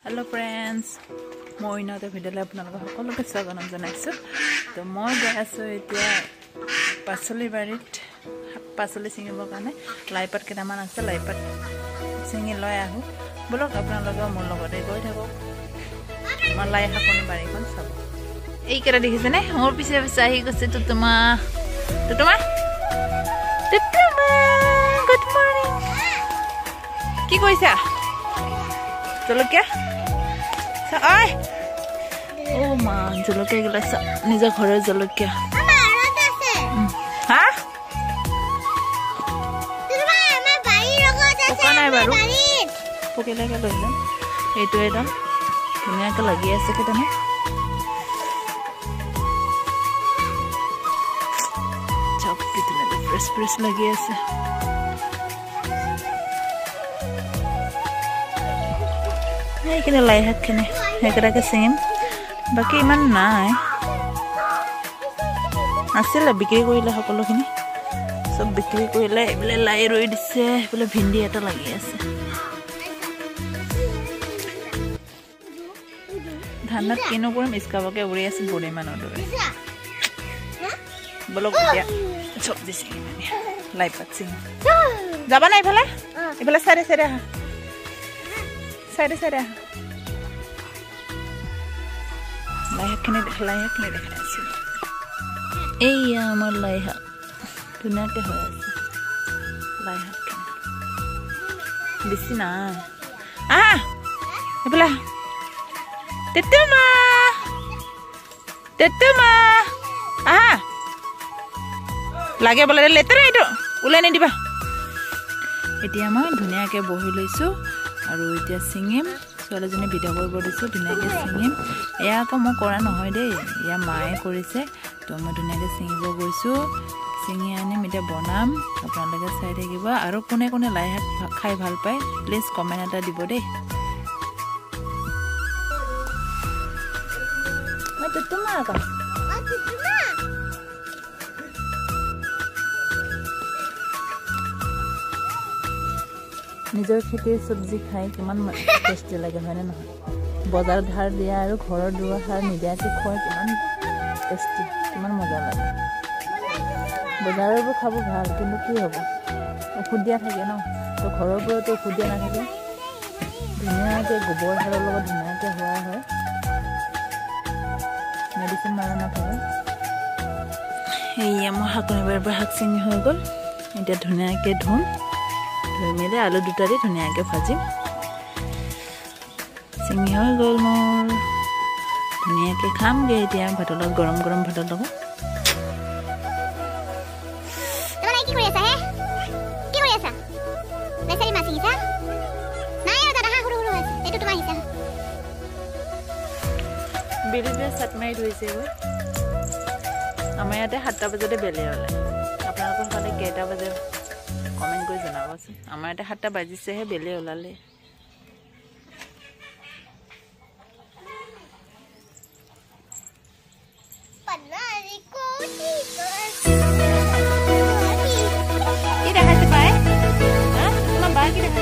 Hello friends, মই ইনতে ভিডিঅ'লে আপোনালোক সকলোকে স্বাগতম জনাইছো। তো মই গৈ আছো এতিয়া পাচলি বাৰীত পাচলি ছিঙিবৰ কাৰণে লাইপাত কেইটামান আছে, লাইপাত ছিঙি লৈ আহো। বলক আপোনালোক মোৰ লগতে গৈ থাকক, মই লাই শাকনি বাৰীখন চাব। এইকেইটা দেখিছেনে? মোৰ পিছে পিছে আহি গৈছে তুতুমা। তুতুমা গুড মৰ্নিং। কি কৰিছা? জলকীয়া Ay! Oh man, jolokya gila sa nija ghore jolokya. Mama, arot ase. Ha? Turma, amar bari rogot ase. Poka nai baru. Bari. Pokela ke loi jam. Etu edam. Dunia ke lagi ase kita na. Chop kitne fresh lagi ase. এইখানে লাই শাকখিনি সেইকেইটাকে ছিঙিম, বাকী ইমান নাই। আছিলে বিক্ৰী কৰিলে সকলোখিনি, চব বিক্ৰী কৰিলে। এইফালে লাই ৰৈ দিছে, এইফালে ভিন্দি এটা লাগি আছে। ধানত কিনো কৰিম, ইস্কাবকে উৰি আছে বুঢ়ীমানৰ দৰে। বলক এতিয়া চব্জি ছিঙিম, আমি লাই পাত ছিঙিম। যাবা না এইফালে? এইফালে চাইডে চাইডে আহা, চাইডে চাইডে আহা। লাই শাকখিনি দেখাই আছোঁ। এইয়া আমাৰ লাই শাক ধুনীয়াকৈ হৈ আছে। লাই শাকখিনি বেছি নাই। আহা এইফালে, তেতুমা আহা। লাগে বোলে লেতেৰা, এইটো ওলাই নিদিবা। এতিয়া মই ধুনীয়াকৈ বহি লৈছোঁ আৰু এতিয়া ছিঙিম। ছোৱালীজনী ভিডিঅ' কৰিব দিছোঁ, ধুনীয়াকৈ ছিঙিম। এয়া আকৌ মই কৰা নহয় দেই, এয়া মায়ে কৰিছে। তো মই ধুনীয়াকৈ ছিঙিব গৈছোঁ, ছিঙি আনিম, এতিয়া বনাম। আপোনালোকে চাই থাকিব। আৰু কোনে কোনে লাই শাক খাই ভাল পায় প্লিজ কমেণ্ট এটা দিব দেই। তোমাৰ আকৌ নিজৰ খেতিৰ চব্জি খাই কিমান টেষ্টি লাগে, হয়নে নহয়? বজাৰত সাৰ দিয়া আৰু ঘৰত ৰোৱা সাৰ নিদিয়াকৈ খোৱা কিমান টেষ্টি, কিমান মজা লাগে। বজাৰবোৰ খাব ভাল, কিন্তু কি হ'ব, ঔষধ দিয়া থাকে ন। তো ঘৰৰবোৰতো ঔষধ দিয়া নাথাকে, ধুনীয়াকৈ গোবৰ সাৰৰ লগত ধুনীয়াকৈ হোৱা হয়, মেডিচিন মাৰা নাথাকে। সেয়া মই শাকনি বাৰীৰ পৰা শাক ছিঙি হৈ গ'ল। এতিয়া ধুনীয়াকৈ ধুই মেলি আলু দুটা দি ধুনীয়াকৈ ভাজিম। ছিঙি হৈ গ'ল মোৰ, ধুনীয়াকৈ খামগৈ এতিয়া ভাতৰ লগত, গৰম গৰম ভাতৰ লগত। বেলিলে চাট মাৰি ধৰিছে গৈ। আমাৰ ইয়াতে 7টা বজাতে বেলি ওলায়। আপোনালোকৰ ফালে কেইটা বাজে কমেণ্ট কৰি জনাবচোন। আমাৰ ইয়াতে 7টা বাজিছেহে, বেলি ওলালে। কি দেখাইছে পাই? তোমাৰ বা কি দেখাইছে?